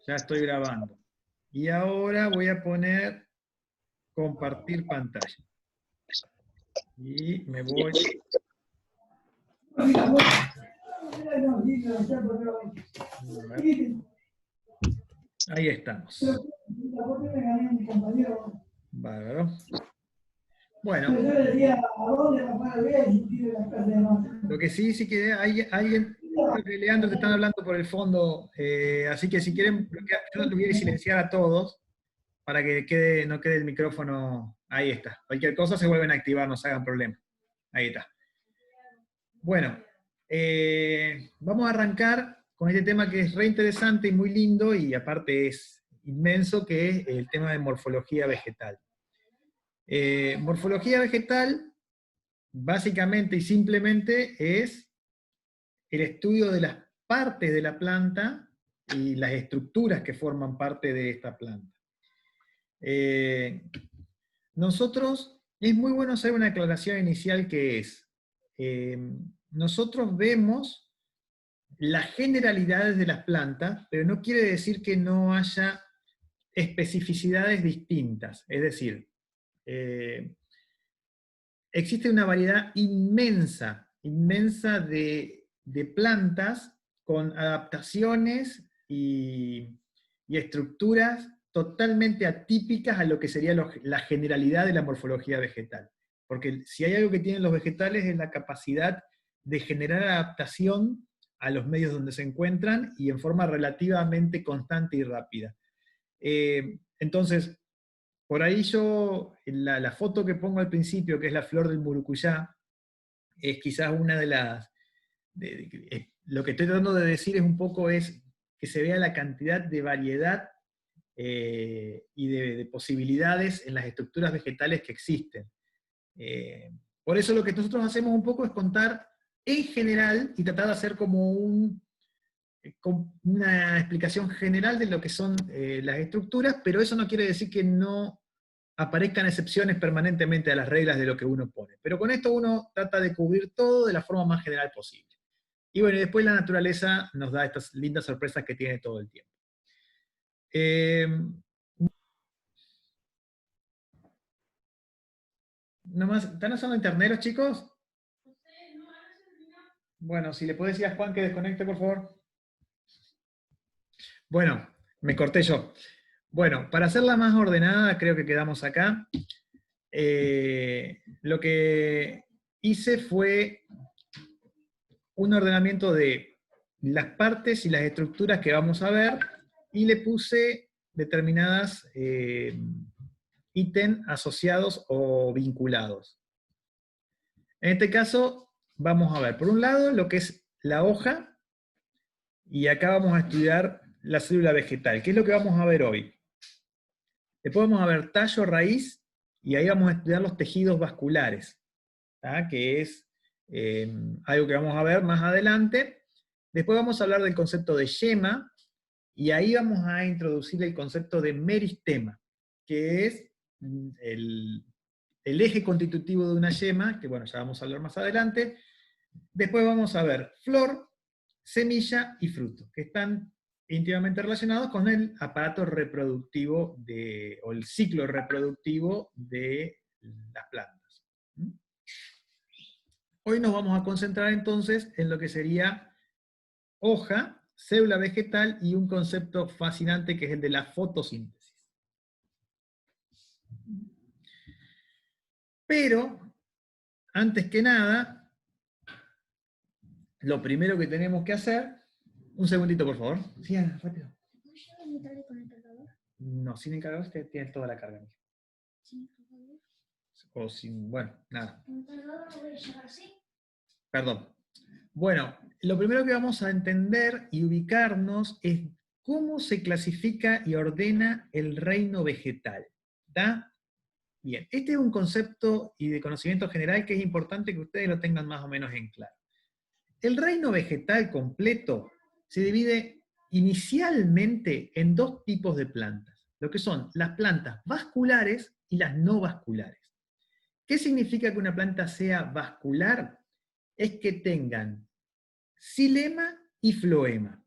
Ya estoy grabando. Y ahora voy a poner compartir pantalla. Y me voy. A ver. Ahí estamos. Bárbaro. Bueno, lo que sí, sí que hay alguien, creo que Leandro te están hablando por el fondo, así que si quieren, yo lo voy a silenciar a todos para que no quede el micrófono. Ahí está. Cualquier cosa se vuelven a activar, no se hagan problema. Ahí está. Bueno, vamos a arrancar con este tema que es re interesante y muy lindo, y aparte es inmenso, que es el tema de morfología vegetal. Morfología vegetal, básicamente y simplemente, es el estudio de las partes de la planta y las estructuras que forman parte de esta planta. Nosotros, es muy bueno hacer una aclaración inicial que es, nosotros vemos las generalidades de las plantas, pero no quiere decir que no haya especificidades distintas. Es decir, existe una variedad inmensa, inmensa de plantas con adaptaciones y estructuras totalmente atípicas a lo que sería la generalidad de la morfología vegetal. Porque si hay algo que tienen los vegetales es la capacidad de generar adaptación a los medios donde se encuentran y en forma relativamente constante y rápida. Entonces, por ahí yo, la foto que pongo al principio, que es la flor del murucuyá, es quizás una de las... lo que estoy tratando de decir es un poco es que se vea la cantidad de variedad y de posibilidades en las estructuras vegetales que existen. Por eso lo que nosotros hacemos un poco es contar en general y tratar de hacer como una explicación general de lo que son las estructuras, pero eso no quiere decir que no aparezcan excepciones permanentemente a las reglas de lo que uno pone. Pero con esto uno trata de cubrir todo de la forma más general posible. Y bueno, y después la naturaleza nos da estas lindas sorpresas que tiene todo el tiempo. ¿Están usando internet los chicos? Bueno, si le puedes decir a Juan que desconecte, por favor. Bueno, me corté yo. Bueno, para hacerla más ordenada, creo que quedamos acá. Lo que hice fue un ordenamiento de las partes y las estructuras que vamos a ver, y le puse determinadas ítems asociados o vinculados. En este caso, vamos a ver, por un lado, lo que es la hoja, y acá vamos a estudiar la célula vegetal, que es lo que vamos a ver hoy. Después vamos a ver tallo, raíz, y ahí vamos a estudiar los tejidos vasculares, ¿tá? Que es algo que vamos a ver más adelante. Después vamos a hablar del concepto de yema, y ahí vamos a introducir el concepto de meristema, que es el eje constitutivo de una yema, que bueno, ya vamos a hablar más adelante. Después vamos a ver flor, semilla y fruto, que están íntimamente relacionados con el aparato reproductivo o el ciclo reproductivo de las plantas. Hoy nos vamos a concentrar entonces en lo que sería hoja, célula vegetal y un concepto fascinante que es el de la fotosíntesis. Pero, antes que nada, lo primero que tenemos que hacer, un segundito por favor. Sí, rápido. No, sin el cargador tienes toda la carga. ¿Sin cargador? O sin, bueno, nada. ¿Un cargador lo voy a llevar así? Perdón. Bueno, lo primero que vamos a entender y ubicarnos es cómo se clasifica y ordena el reino vegetal. ¿Está? Bien, este es un concepto y de conocimiento general que es importante que ustedes lo tengan más o menos en claro. El reino vegetal completo se divide inicialmente en dos tipos de plantas, lo que son las plantas vasculares y las no vasculares. ¿Qué significa que una planta sea vascular? Es que tengan xilema y floema.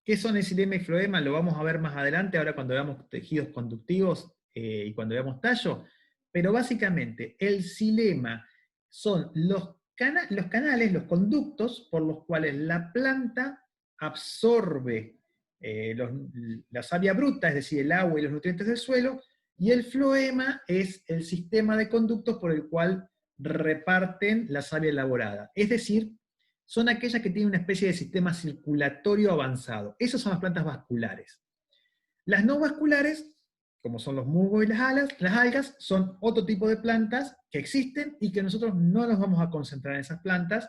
¿Qué son el xilema y floema? Lo vamos a ver más adelante, ahora cuando veamos tejidos conductivos y cuando veamos tallo. Pero básicamente, el xilema son los canales, los conductos por los cuales la planta absorbe la savia bruta, es decir, el agua y los nutrientes del suelo, y el floema es el sistema de conductos por el cual reparten la savia elaborada. Es decir, son aquellas que tienen una especie de sistema circulatorio avanzado. Esas son las plantas vasculares. Las no vasculares, como son los musgos y las algas, son otro tipo de plantas que existen y que nosotros no nos vamos a concentrar en esas plantas,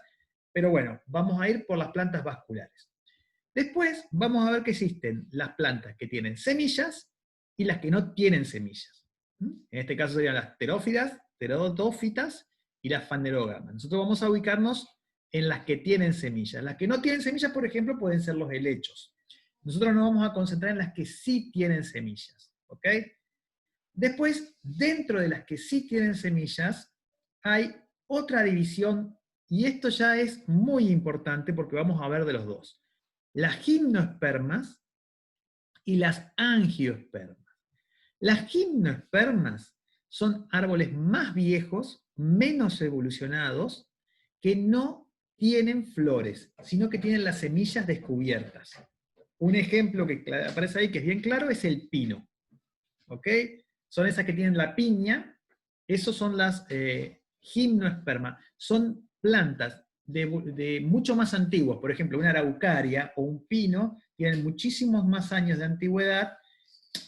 pero bueno, vamos a ir por las plantas vasculares. Después vamos a ver que existen las plantas que tienen semillas y las que no tienen semillas. En este caso serían las terófitas, pterodófitas y las fanerógamas. Nosotros vamos a ubicarnos en las que tienen semillas. Las que no tienen semillas, por ejemplo, pueden ser los helechos. Nosotros nos vamos a concentrar en las que sí tienen semillas. ¿Ok? Después, dentro de las que sí tienen semillas, hay otra división, y esto ya es muy importante porque vamos a ver de los dos. Las gimnospermas y las angiospermas. Las gimnospermas son árboles más viejos, menos evolucionados, que no tienen flores, sino que tienen las semillas descubiertas. Un ejemplo que aparece ahí, que es bien claro, es el pino. ¿Ok? Son esas que tienen la piña, esos son las gimnospermas. Son plantas de mucho más antiguas, por ejemplo, una araucaria o un pino, tienen muchísimos más años de antigüedad,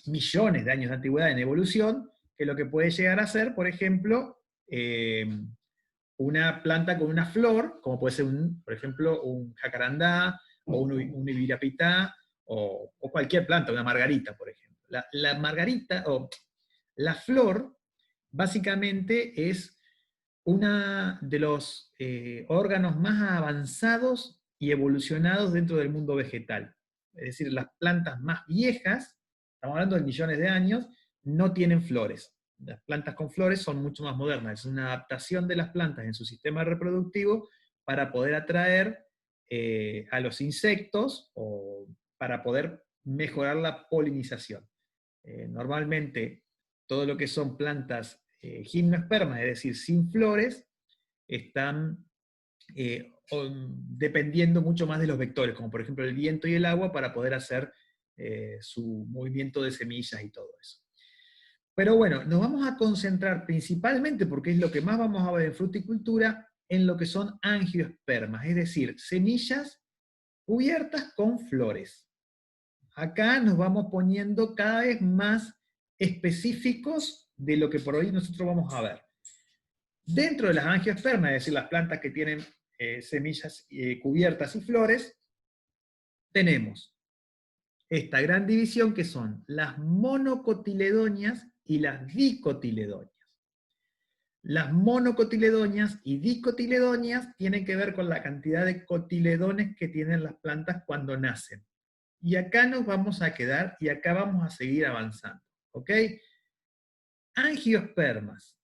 millones de años de antigüedad en evolución, que lo que puede llegar a ser, por ejemplo, una planta con una flor, como puede ser, por ejemplo, un jacarandá, o un ibirapitá, o cualquier planta, una margarita, por ejemplo. La margarita, o la flor, básicamente es uno de los órganos más avanzados y evolucionados dentro del mundo vegetal. Es decir, las plantas más viejas, estamos hablando de millones de años, no tienen flores. Las plantas con flores son mucho más modernas. Es una adaptación de las plantas en su sistema reproductivo para poder atraer a los insectos o para poder mejorar la polinización. Normalmente, todo lo que son plantas gimnospermas, es decir, sin flores, están dependiendo mucho más de los vectores, como por ejemplo el viento y el agua, para poder hacer su movimiento de semillas y todo eso. Pero bueno, nos vamos a concentrar principalmente, porque es lo que más vamos a ver en fruticultura, en lo que son angiospermas, es decir, semillas cubiertas con flores. Acá nos vamos poniendo cada vez más específicos de lo que por hoy nosotros vamos a ver. Dentro de las angiospermas, es decir, las plantas que tienen semillas cubiertas y flores, tenemos esta gran división que son las monocotiledonias y las dicotiledonias. Las monocotiledonias y dicotiledonias tienen que ver con la cantidad de cotiledones que tienen las plantas cuando nacen. Y acá nos vamos a quedar y acá vamos a seguir avanzando. ¿Ok? Angiospermas,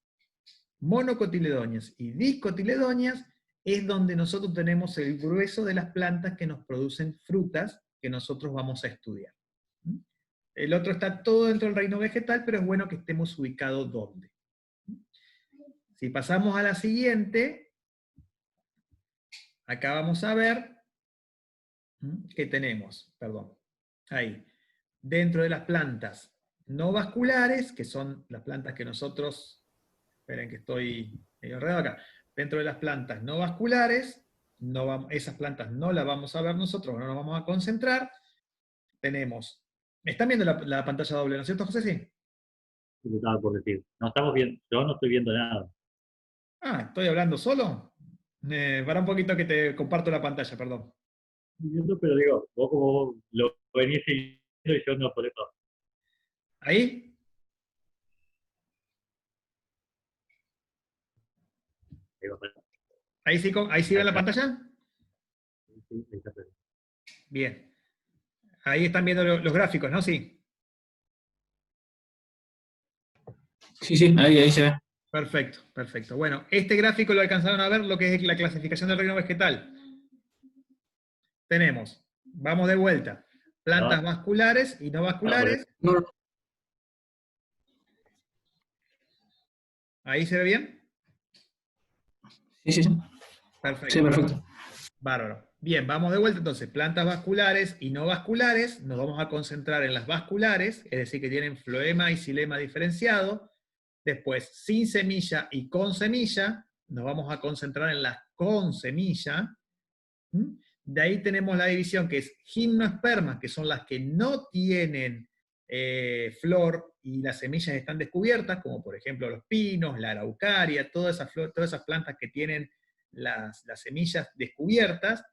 monocotiledonias y discotiledonias es donde nosotros tenemos el grueso de las plantas que nos producen frutas que nosotros vamos a estudiar. El otro está todo dentro del reino vegetal, pero es bueno que estemos ubicados ¿dónde? Si pasamos a la siguiente, acá vamos a ver que tenemos, perdón, ahí, dentro de las plantas no vasculares, que son las plantas que nosotros, esperen que estoy medio enredado acá, dentro de las plantas no vasculares, esas plantas no las vamos a ver nosotros, no nos vamos a concentrar, tenemos, ¿están viendo la pantalla doble, no es cierto, José? Sí. Lo estaba por decir. No estamos viendo, yo no estoy viendo nada. Ah, ¿estoy hablando solo? Para un poquito que te comparto la pantalla, perdón. Estoy viendo, pero digo, vos como lo venís siguiendo y yo no por eso. ¿Ahí? Digo, ¿Ahí sí ahí ven la está. pantalla? Sí, ahí está. Bien. Ahí están viendo los gráficos, ¿no? Sí. Sí, sí, ahí se ve. Perfecto, perfecto. Bueno, este gráfico lo alcanzaron a ver, lo que es la clasificación del reino vegetal. Tenemos, vamos de vuelta. plantas Ah. vasculares y no vasculares. No, no. ¿Ahí se ve bien? Sí, sí, sí. Perfecto. Sí, perfecto. Bárbaro. Bien, vamos de vuelta entonces. Plantas vasculares y no vasculares. Nos vamos a concentrar en las vasculares, es decir, que tienen floema y xilema diferenciado. Después, sin semilla y con semilla. Nos vamos a concentrar en las con semilla. ¿Mm? De ahí tenemos la división que es gimnospermas, que son las que no tienen flor y las semillas están descubiertas, como por ejemplo los pinos, la araucaria, todas esas plantas que tienen las semillas descubiertas,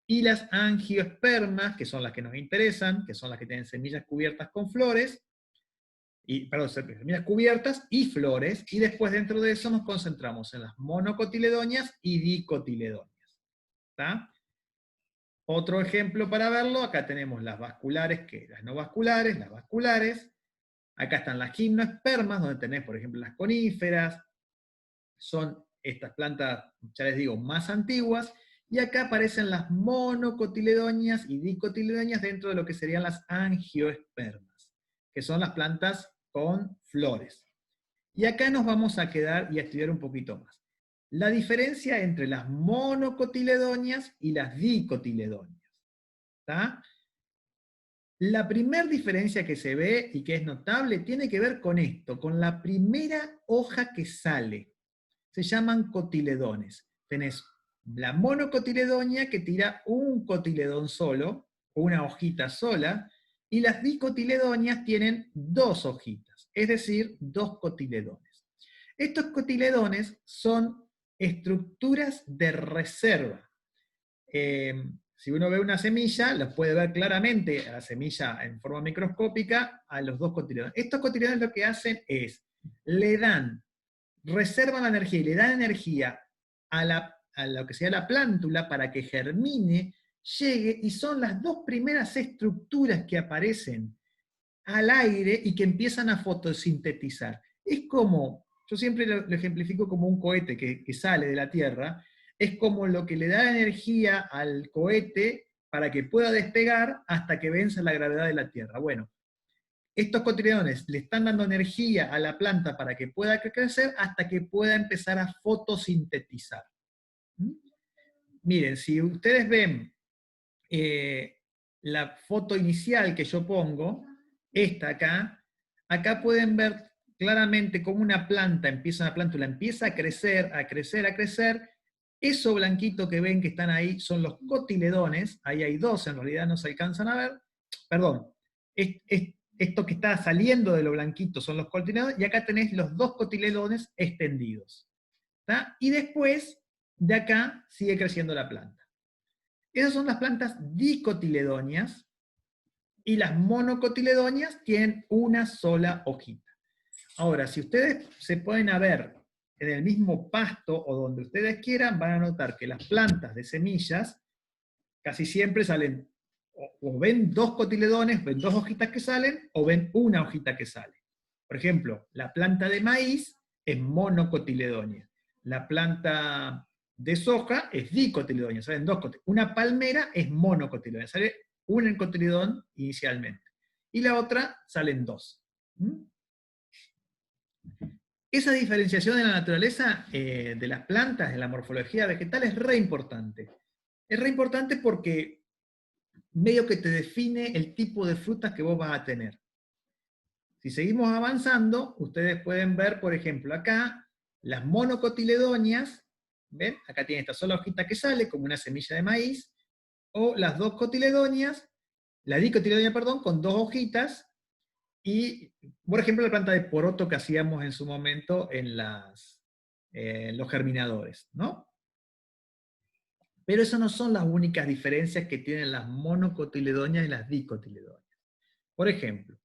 y las angiospermas, que son las que nos interesan, que son las que tienen semillas cubiertas con flores, semillas cubiertas y flores, y después dentro de eso nos concentramos en las monocotiledonias y dicotiledonias. ¿Está? Otro ejemplo para verlo, acá tenemos las vasculares, las no vasculares, las vasculares. Acá están las gimnospermas, donde tenés, por ejemplo, las coníferas. Son estas plantas, ya les digo, más antiguas. Y acá aparecen las monocotiledonias y dicotiledonias dentro de lo que serían las angiospermas, que son las plantas con flores. Y acá nos vamos a quedar y a estudiar un poquito más. La diferencia entre las monocotiledonias y las dicotiledonias. ¿Está? La primera diferencia que se ve y que es notable tiene que ver con esto, con la primera hoja que sale. Se llaman cotiledones. Tenés la monocotiledonia que tira un cotiledón solo, una hojita sola, y las dicotiledonias tienen dos hojitas, es decir, dos cotiledones. Estos cotiledones son estructuras de reserva. Si uno ve una semilla, la puede ver claramente, a la semilla en forma microscópica, a los dos cotiledones. Estos cotiledones lo que hacen es, reservan la energía y le dan energía a lo que sea la plántula para que germine, llegue, y son las dos primeras estructuras que aparecen al aire y que empiezan a fotosintetizar. Es como, yo siempre lo ejemplifico como un cohete que sale de la Tierra, es como lo que le da energía al cohete para que pueda despegar hasta que venza la gravedad de la Tierra. Bueno, estos cotiledones le están dando energía a la planta para que pueda crecer hasta que pueda empezar a fotosintetizar. ¿Mm? Miren, si ustedes ven la foto inicial que yo pongo, esta acá pueden ver claramente cómo una plántula empieza a crecer, a crecer, a crecer. Eso blanquito que ven que están ahí son los cotiledones, ahí hay dos, en realidad no se alcanzan a ver, perdón, esto que está saliendo de lo blanquito son los cotiledones, y acá tenés los dos cotiledones extendidos. ¿Está? Y después, de acá, sigue creciendo la planta. Esas son las plantas dicotiledonias, y las monocotiledonias tienen una sola hojita. Ahora, si ustedes se ponen a ver en el mismo pasto o donde ustedes quieran, van a notar que las plantas de semillas casi siempre salen, o ven dos cotiledones, ven dos hojitas que salen, o ven una hojita que sale. Por ejemplo, la planta de maíz es monocotiledonia. La planta de soja es dicotiledonia, salen dos cotiledones. Una palmera es monocotiledonia, sale un cotiledón inicialmente. Y la otra salen dos. ¿Mm? Esa diferenciación en la naturaleza de las plantas, en la morfología vegetal, es re importante. Es re importante porque medio que te define el tipo de frutas que vos vas a tener. Si seguimos avanzando, ustedes pueden ver, por ejemplo, acá, las monocotiledonias, ¿ven? Acá tiene esta sola hojita que sale, como una semilla de maíz, o las dos cotiledonias, la dicotiledonia, perdón, con dos hojitas, y, por ejemplo, la planta de poroto que hacíamos en su momento en los germinadores, ¿no? Pero esas no son las únicas diferencias que tienen las monocotiledonias y las dicotiledonias. Por ejemplo,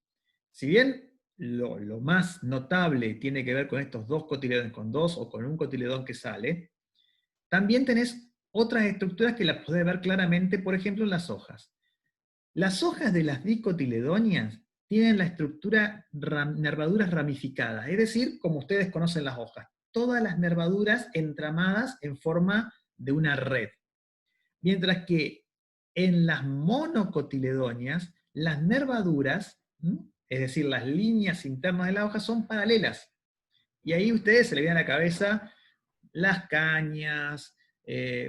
si bien lo más notable tiene que ver con estos dos cotiledones, con dos o con un cotiledón que sale, también tenés otras estructuras que las podés ver claramente, por ejemplo, en las hojas. Las hojas de las dicotiledonias tienen la estructura nervaduras ramificadas, es decir, como ustedes conocen las hojas, todas las nervaduras entramadas en forma de una red. Mientras que en las monocotiledonias, las nervaduras, es decir, las líneas internas de la hoja, son paralelas. Y ahí a ustedes se les viene a la cabeza las cañas,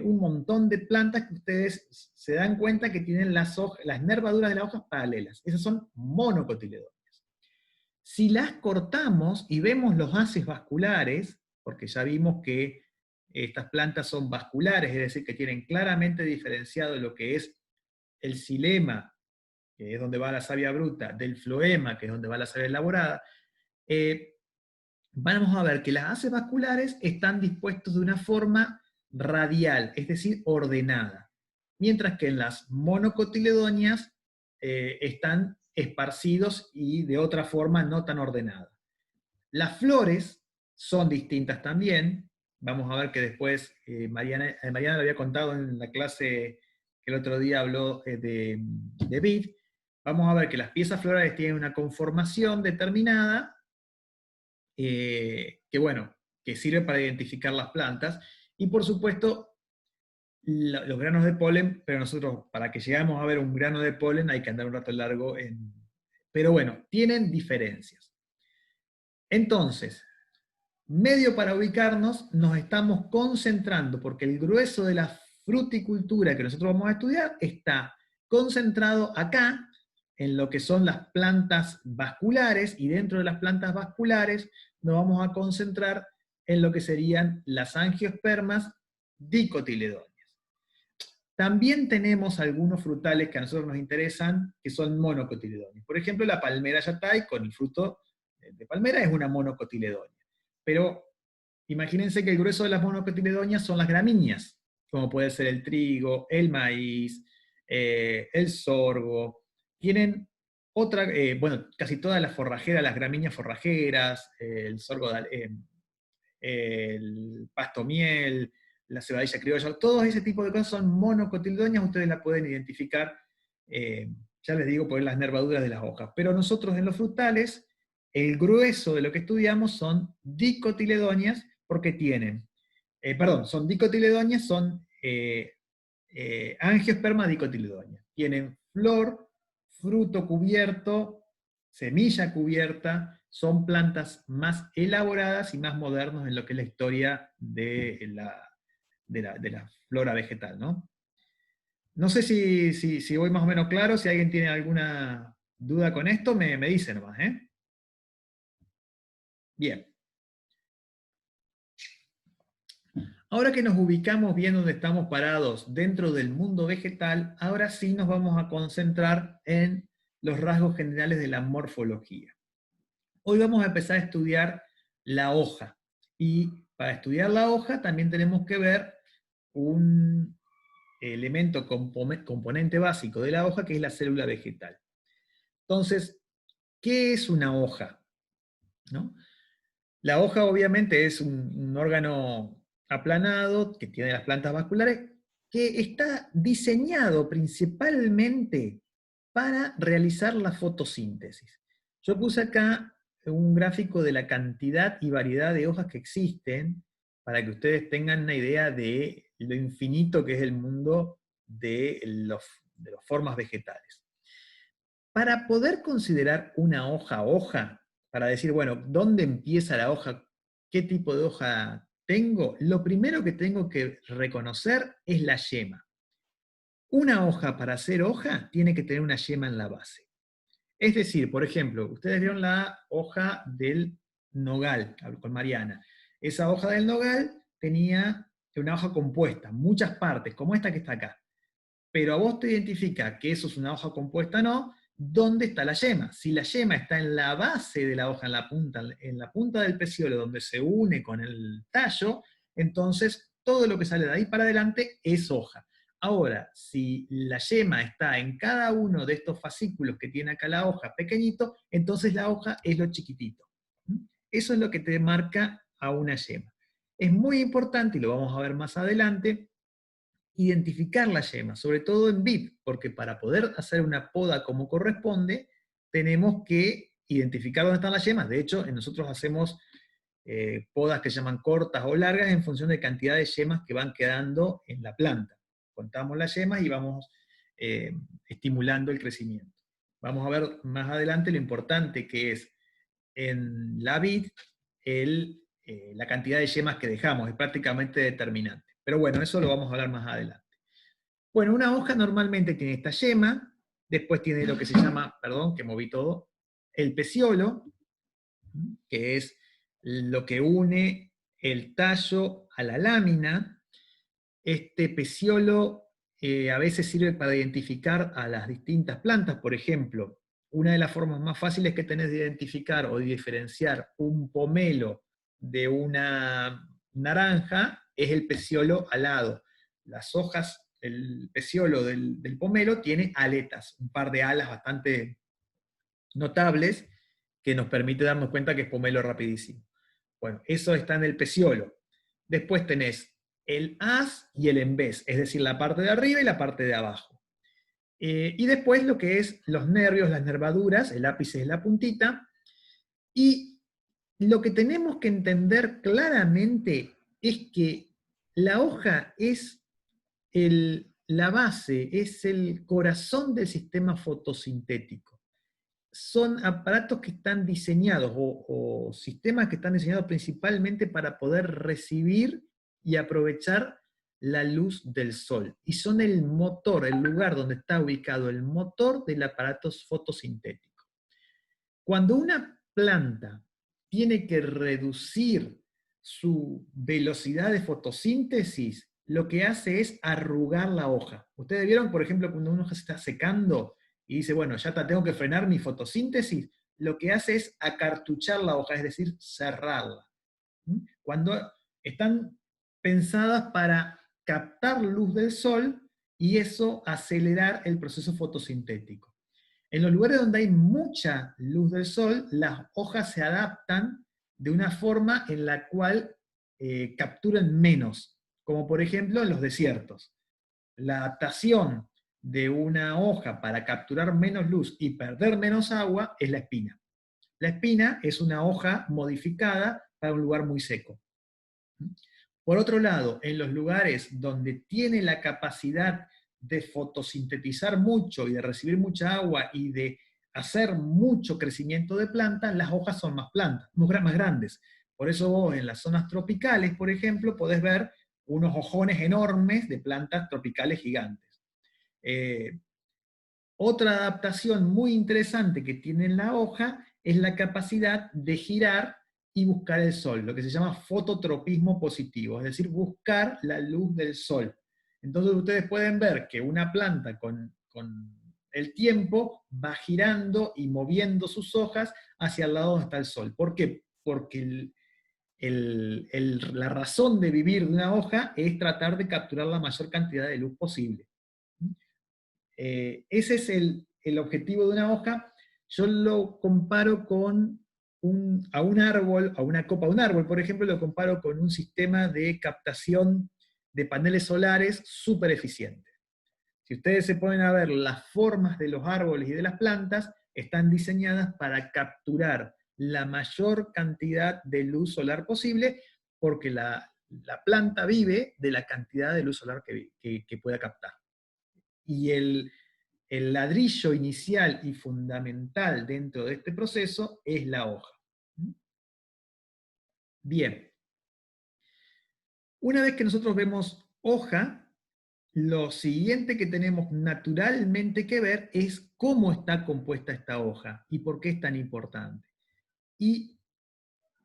un montón de plantas que ustedes se dan cuenta que tienen las nervaduras de las hojas paralelas. Esas son monocotiledóneas. Si las cortamos y vemos los haces vasculares, porque ya vimos que estas plantas son vasculares, es decir, que tienen claramente diferenciado lo que es el xilema, que es donde va la savia bruta, del floema, que es donde va la savia elaborada, vamos a ver que las haces vasculares están dispuestos de una forma radial, es decir, ordenada, mientras que en las monocotiledóneas están esparcidos y de otra forma no tan ordenada. Las flores son distintas también. Vamos a ver que después Mariana lo había contado en la clase que el otro día habló de vid. Vamos a ver que las piezas florales tienen una conformación determinada que sirve para identificar las plantas, y por supuesto los granos de polen, pero nosotros para que lleguemos a ver un grano de polen hay que andar un rato largo pero bueno, tienen diferencias. Entonces, medio para ubicarnos, nos estamos concentrando, porque el grueso de la fruticultura que nosotros vamos a estudiar está concentrado acá, en lo que son las plantas vasculares, y dentro de las plantas vasculares nos vamos a concentrar en lo que serían las angiospermas dicotiledóneas. También tenemos algunos frutales que a nosotros nos interesan, que son monocotiledóneos. Por ejemplo, la palmera yatay, con el fruto de palmera, es una monocotiledónea. Pero imagínense que el grueso de las monocotiledóneas son las gramíneas, como puede ser el trigo, el maíz, el sorgo. Tienen otra, casi todas las forrajeras, las gramíneas forrajeras, el sorgo, el pasto miel, la cebadilla criolla, todo ese tipo de cosas son monocotiledóneas, ustedes la pueden identificar, ya les digo, por las nervaduras de las hojas. Pero nosotros en los frutales, el grueso de lo que estudiamos son dicotiledóneas, porque tienen, son dicotiledóneas, son angiosperma dicotiledóneas. Tienen flor, fruto cubierto, semilla cubierta, son plantas más elaboradas y más modernas en lo que es la historia de la flora vegetal, ¿no? No sé si voy más o menos claro, si alguien tiene alguna duda con esto, me dice nomás, ¿eh? Bien. Ahora que nos ubicamos bien donde estamos parados dentro del mundo vegetal, ahora sí nos vamos a concentrar en los rasgos generales de la morfología. Hoy vamos a empezar a estudiar la hoja, y para estudiar la hoja también tenemos que ver un elemento componente básico de la hoja, que es la célula vegetal. Entonces, ¿qué es una hoja? ¿No? La hoja obviamente es un órgano aplanado que tiene las plantas vasculares, que está diseñado principalmente para realizar la fotosíntesis. Yo puse acá un gráfico de la cantidad y variedad de hojas que existen, para que ustedes tengan una idea de lo infinito que es el mundo de las formas vegetales. Para poder considerar una hoja, para decir, bueno, ¿dónde empieza la hoja? ¿Qué tipo de hoja tengo? Lo primero que tengo que reconocer es la yema. Una hoja, para ser hoja, tiene que tener una yema en la base. Es decir, por ejemplo, ustedes vieron la hoja del nogal, con Mariana. Esa hoja del nogal tenía una hoja compuesta, muchas partes, como esta que está acá. Pero a vos te identifica que eso es una hoja compuesta o no, ¿dónde está la yema? Si la yema está en la base de la hoja, en la punta del pecíolo, donde se une con el tallo, entonces todo lo que sale de ahí para adelante es hoja. Ahora, si la yema está en cada uno de estos fascículos que tiene acá la hoja pequeñito, entonces la hoja es lo chiquitito. Eso es lo que te marca a una yema. Es muy importante, y lo vamos a ver más adelante, identificar la yema, sobre todo en vid, porque para poder hacer una poda como corresponde, tenemos que identificar dónde están las yemas. De hecho, nosotros hacemos podas que se llaman cortas o largas en función de cantidad de yemas que van quedando en la planta. Contamos las yemas y vamos estimulando el crecimiento. Vamos a ver más adelante lo importante que es en la vid la cantidad de yemas que dejamos, es prácticamente determinante. Pero bueno, eso lo vamos a hablar más adelante. Bueno, una hoja normalmente tiene esta yema, después tiene lo que se llama, perdón, que moví todo, el peciolo, que es lo que une el tallo a la lámina. Este peciolo a veces sirve para identificar a las distintas plantas. Por ejemplo, una de las formas más fáciles que tenés de identificar o de diferenciar un pomelo de una naranja es el peciolo alado. Las hojas, el peciolo del pomelo tiene aletas, un par de alas bastante notables que nos permite darnos cuenta que es pomelo rapidísimo. Bueno, eso está en el peciolo. Después tenés el haz y el embés, es decir, la parte de arriba y la parte de abajo. Y después lo que es los nervios, las nervaduras, el ápice es la puntita, y lo que tenemos que entender claramente es que la hoja es la base, es el corazón del sistema fotosintético. Son aparatos que están diseñados o sistemas que están diseñados principalmente para poder recibir y aprovechar la luz del sol. Y son el motor, el lugar donde está ubicado el motor del aparato fotosintético. Cuando una planta tiene que reducir su velocidad de fotosíntesis, lo que hace es arrugar la hoja. Ustedes vieron, por ejemplo, cuando una hoja se está secando y dice, bueno, ya tengo que frenar mi fotosíntesis, lo que hace es acartuchar la hoja, es decir, cerrarla. Cuando están pensadas para captar luz del sol y eso acelerar el proceso fotosintético. En los lugares donde hay mucha luz del sol, las hojas se adaptan de una forma en la cual capturan menos, como por ejemplo en los desiertos. La adaptación de una hoja para capturar menos luz y perder menos agua es la espina. La espina es una hoja modificada para un lugar muy seco. Por otro lado, en los lugares donde tiene la capacidad de fotosintetizar mucho y de recibir mucha agua y de hacer mucho crecimiento de plantas, las hojas son más grandes. Por eso vos en las zonas tropicales, por ejemplo, podés ver unos hojones enormes de plantas tropicales gigantes. Otra adaptación muy interesante que tiene la hoja es la capacidad de girar y buscar el sol, lo que se llama fototropismo positivo, es decir, buscar la luz del sol. Entonces ustedes pueden ver que una planta con el tiempo va girando y moviendo sus hojas hacia el lado donde está el sol. ¿Por qué? Porque la razón de vivir de una hoja es tratar de capturar la mayor cantidad de luz posible. Ese es el objetivo de una hoja. Yo lo comparo con a un árbol, a una copa de un árbol, por ejemplo, lo comparo con un sistema de captación de paneles solares súper eficiente. Si ustedes se ponen a ver las formas de los árboles y de las plantas, están diseñadas para capturar la mayor cantidad de luz solar posible, porque la planta vive de la cantidad de luz solar que pueda captar. Y el ladrillo inicial y fundamental dentro de este proceso es la hoja. Bien. Una vez que nosotros vemos hoja, lo siguiente que tenemos naturalmente que ver es cómo está compuesta esta hoja y por qué es tan importante. ¿Y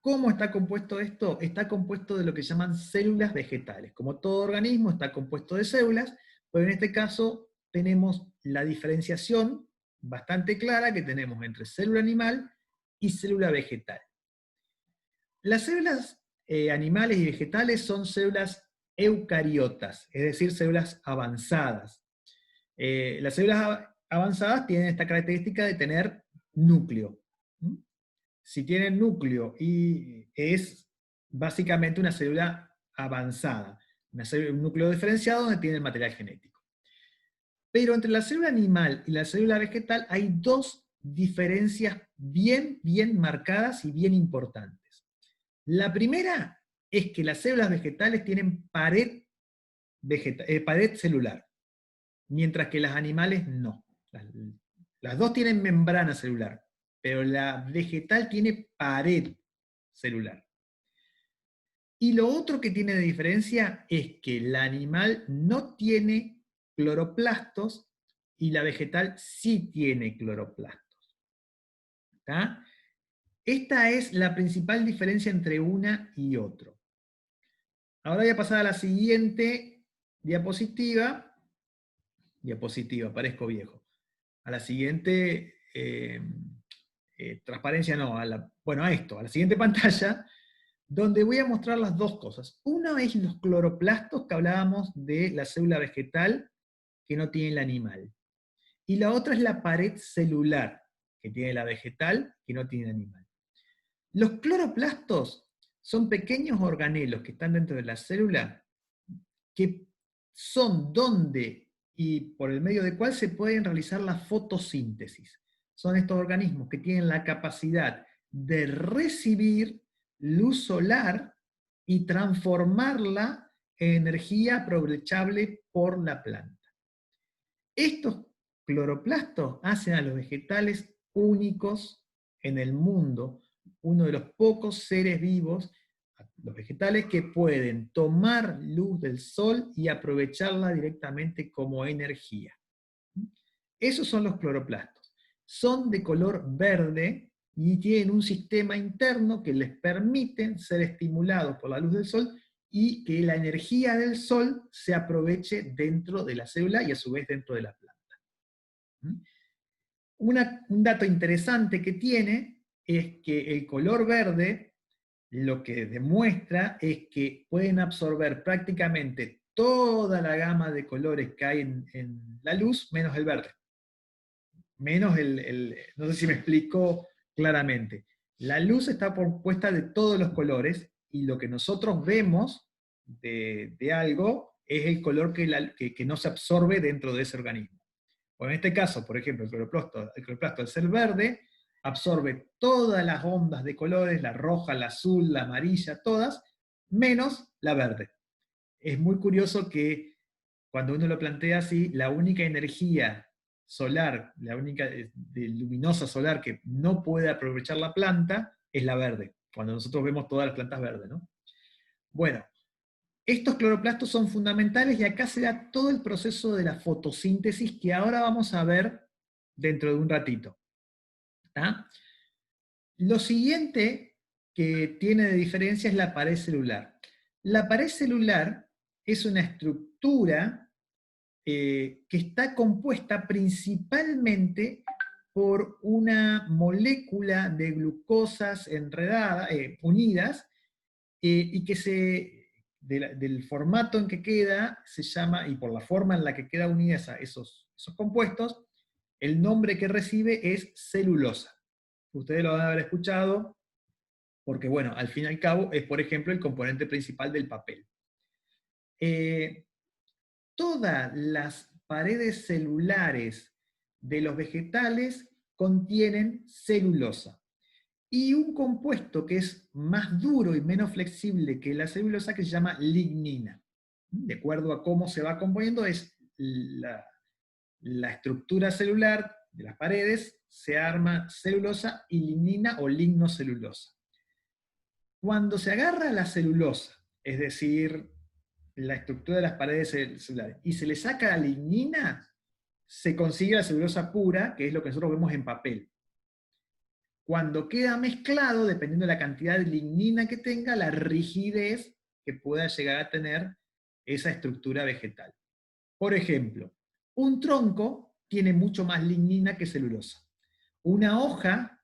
cómo está compuesto esto? Está compuesto de lo que llaman células vegetales. Como todo organismo está compuesto de células, pero en este caso tenemos la diferenciación bastante clara que tenemos entre célula animal y célula vegetal. Las células animales y vegetales son células eucariotas, es decir, células avanzadas. Las células avanzadas tienen esta característica de tener núcleo. Si tienen núcleo y es básicamente una célula avanzada, un núcleo diferenciado donde tiene el material genético. Pero entre la célula animal y la célula vegetal hay dos diferencias bien marcadas y bien importantes. La primera es que las células vegetales tienen pared celular, mientras que las animales no. Las dos tienen membrana celular, pero la vegetal tiene pared celular. Y lo otro que tiene de diferencia es que el animal no tiene cloroplastos y la vegetal sí tiene cloroplastos. ¿Está? Esta es la principal diferencia entre una y otro. Ahora voy a pasar a la siguiente diapositiva. Diapositiva, parezco viejo. A la siguiente transparencia, no, a la siguiente pantalla, donde voy a mostrar las dos cosas. Una es los cloroplastos que hablábamos de la célula vegetal que no tiene el animal. Y la otra es la pared celular que tiene la vegetal que no tiene el animal. Los cloroplastos son pequeños organelos que están dentro de la célula que son donde y por el medio de cual se pueden realizar la fotosíntesis. Son estos organismos que tienen la capacidad de recibir luz solar y transformarla en energía aprovechable por la planta. Estos cloroplastos hacen a los vegetales únicos en el mundo, uno de los pocos seres vivos, los vegetales que pueden tomar luz del sol y aprovecharla directamente como energía. Esos son los cloroplastos. Son de color verde y tienen un sistema interno que les permite ser estimulados por la luz del sol y que la energía del sol se aproveche dentro de la célula y a su vez dentro de la planta. Un dato interesante que tiene es que el color verde lo que demuestra es que pueden absorber prácticamente toda la gama de colores que hay en la luz, menos el verde. Menos no sé si me explico claramente. La luz está compuesta de todos los colores, y lo que nosotros vemos de algo es el color que no se absorbe dentro de ese organismo. Bueno, en este caso, por ejemplo, el cloroplasto al ser verde, absorbe todas las ondas de colores, la roja, la azul, la amarilla, todas, menos la verde. Es muy curioso que cuando uno lo plantea así, la única energía solar, la única luminosa solar que no puede aprovechar la planta es la verde, cuando nosotros vemos todas las plantas verdes, ¿no? Bueno, estos cloroplastos son fundamentales y acá se da todo el proceso de la fotosíntesis que ahora vamos a ver dentro de un ratito. ¿Está? Lo siguiente que tiene de diferencia es la pared celular. La pared celular es una estructura que está compuesta principalmente por una molécula de glucosas enredadas, unidas, y que del formato en que queda, se llama, y por la forma en la que queda unidas a esos compuestos, el nombre que recibe es celulosa. Ustedes lo van a haber escuchado, porque bueno, al fin y al cabo es, por ejemplo, el componente principal del papel. Todas las paredes celulares de los vegetales contienen celulosa. Y un compuesto que es más duro y menos flexible que la celulosa, que se llama lignina. De acuerdo a cómo se va componiendo, es la estructura celular de las paredes, se arma celulosa y lignina o lignocelulosa. Cuando se agarra la celulosa, es decir, la estructura de las paredes celulares, y se le saca la lignina, se consigue la celulosa pura, que es lo que nosotros vemos en papel. Cuando queda mezclado, dependiendo de la cantidad de lignina que tenga, la rigidez que pueda llegar a tener esa estructura vegetal. Por ejemplo, un tronco tiene mucho más lignina que celulosa. Una hoja,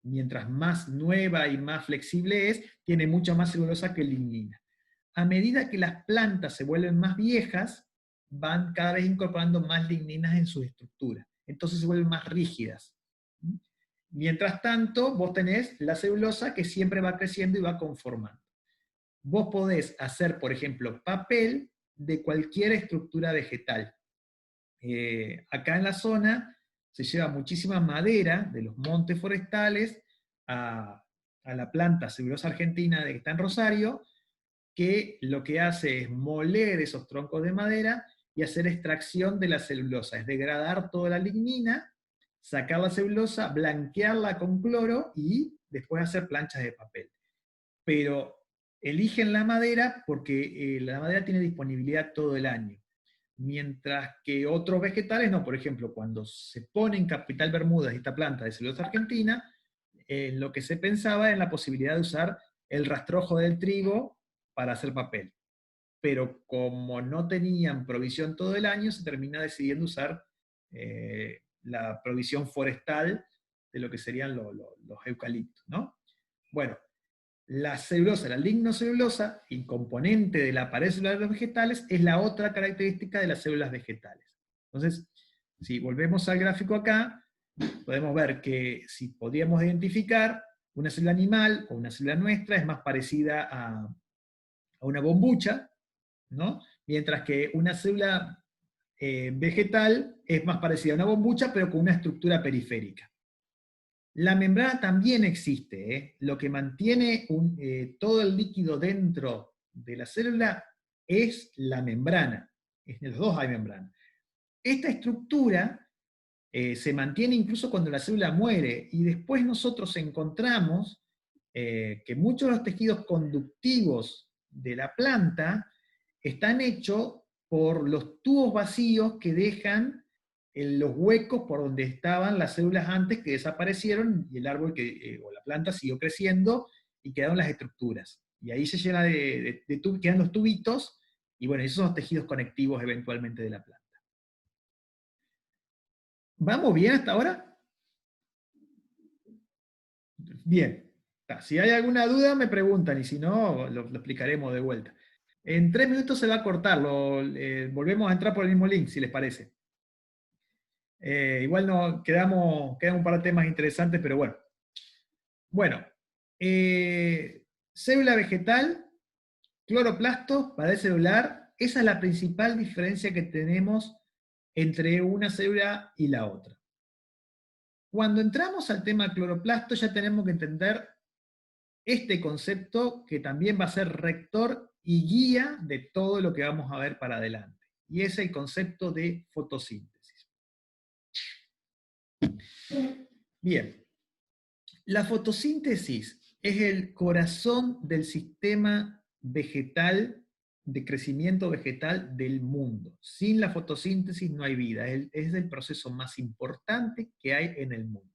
mientras más nueva y más flexible es, tiene mucha más celulosa que lignina. A medida que las plantas se vuelven más viejas, van cada vez incorporando más ligninas en su estructura. Entonces se vuelven más rígidas. Mientras tanto, vos tenés la celulosa que siempre va creciendo y va conformando. Vos podés hacer, por ejemplo, papel de cualquier estructura vegetal. Acá en la zona se lleva muchísima madera de los montes forestales a la planta celulosa argentina que está en Rosario, que lo que hace es moler esos troncos de madera y hacer extracción de la celulosa, es degradar toda la lignina, sacar la celulosa, blanquearla con cloro y después hacer planchas de papel. Pero eligen la madera porque la madera tiene disponibilidad todo el año. Mientras que otros vegetales no. Por ejemplo, cuando se pone en Capital Bermudas esta planta de celulosa argentina, lo que se pensaba en la posibilidad de usar el rastrojo del trigo para hacer papel. Pero como no tenían provisión todo el año, se termina decidiendo usar la provisión forestal de lo que serían los eucaliptos, ¿no? Bueno, la celulosa, la lignocelulosa, y componente de la pared celular de los vegetales, es la otra característica de las células vegetales. Entonces, si volvemos al gráfico acá, podemos ver que si podríamos identificar una célula animal o una célula nuestra, es más parecida a una bombucha, ¿no? Mientras que una célula vegetal es más parecida a una bombucha, pero con una estructura periférica. La membrana también existe, ¿eh? Lo que mantiene todo el líquido dentro de la célula es la membrana. En los dos hay membrana. Esta estructura se mantiene incluso cuando la célula muere, y después nosotros encontramos que muchos de los tejidos conductivos de la planta están hechos por los tubos vacíos que dejan en los huecos por donde estaban las células antes, que desaparecieron, y el árbol o la planta siguió creciendo y quedaron las estructuras. Y ahí se llena quedan los tubitos, y bueno, esos son los tejidos conectivos eventualmente de la planta. ¿Vamos bien hasta ahora? Bien. Si hay alguna duda me preguntan, y si no, lo explicaremos de vuelta. En 3 minutos se va a cortar, volvemos a entrar por el mismo link, si les parece. Igual quedan un par de temas interesantes, pero bueno. Bueno, célula vegetal, cloroplasto, pared celular, esa es la principal diferencia que tenemos entre una célula y la otra. Cuando entramos al tema cloroplasto ya tenemos que entender este concepto que también va a ser rector y guía de todo lo que vamos a ver para adelante. Y es el concepto de fotosíntesis. Bien, la fotosíntesis es el corazón del sistema vegetal, de crecimiento vegetal del mundo. Sin la fotosíntesis no hay vida, es el proceso más importante que hay en el mundo.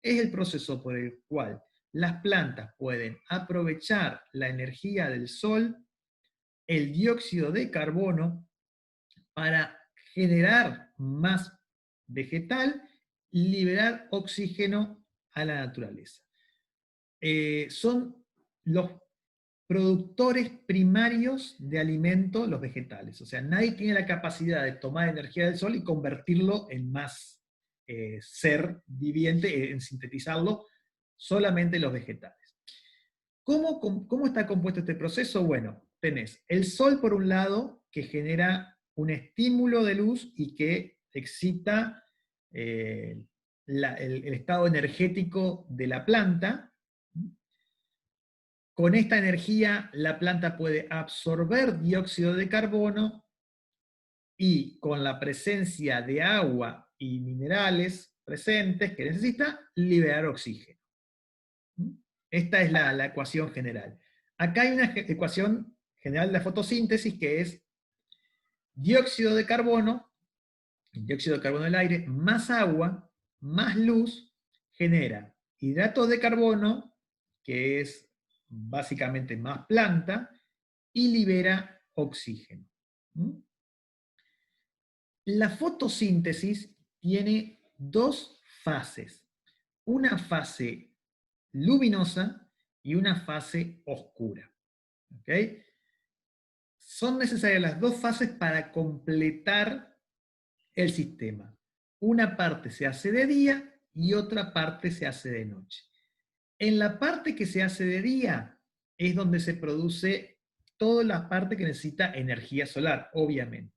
Es el proceso por el cual las plantas pueden aprovechar la energía del sol, el dióxido de carbono, para generar más vegetal y liberar oxígeno a la naturaleza. Son los productores primarios de alimento los vegetales. O sea, nadie tiene la capacidad de tomar energía del sol y convertirlo en más ser viviente, en sintetizarlo, solamente los vegetales. ¿Cómo está compuesto este proceso? Bueno, tenés el sol por un lado, que genera un estímulo de luz y que excita el estado energético de la planta. Con esta energía la planta puede absorber dióxido de carbono y con la presencia de agua y minerales presentes que necesita, liberar oxígeno. Esta es la ecuación general. Acá hay una ecuación general de la fotosíntesis que es dióxido de carbono, el dióxido de carbono del aire, más agua, más luz, genera hidratos de carbono, que es básicamente más planta, y libera oxígeno. La fotosíntesis tiene dos fases, una fase luminosa y una fase oscura. ¿Okay? Son necesarias las dos fases para completar el sistema. Una parte se hace de día y otra parte se hace de noche. En la parte que se hace de día es donde se produce toda la parte que necesita energía solar, obviamente.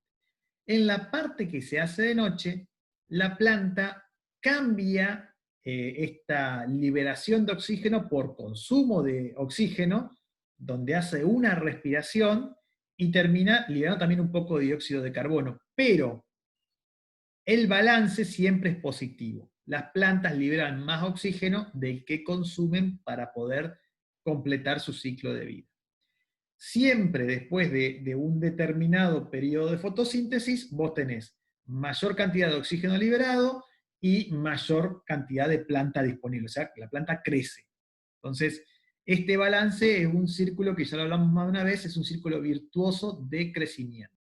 En la parte que se hace de noche, la planta cambia esta liberación de oxígeno por consumo de oxígeno, donde hace una respiración y termina liberando también un poco de dióxido de carbono. Pero el balance siempre es positivo. las plantas liberan más oxígeno del que consumen para poder completar su ciclo de vida. Siempre después de un determinado periodo de fotosíntesis, vos tenés mayor cantidad de oxígeno liberado y mayor cantidad de planta disponible, o sea, la planta crece. Entonces, este balance es un círculo que ya lo hablamos más de una vez, es un círculo virtuoso de crecimiento.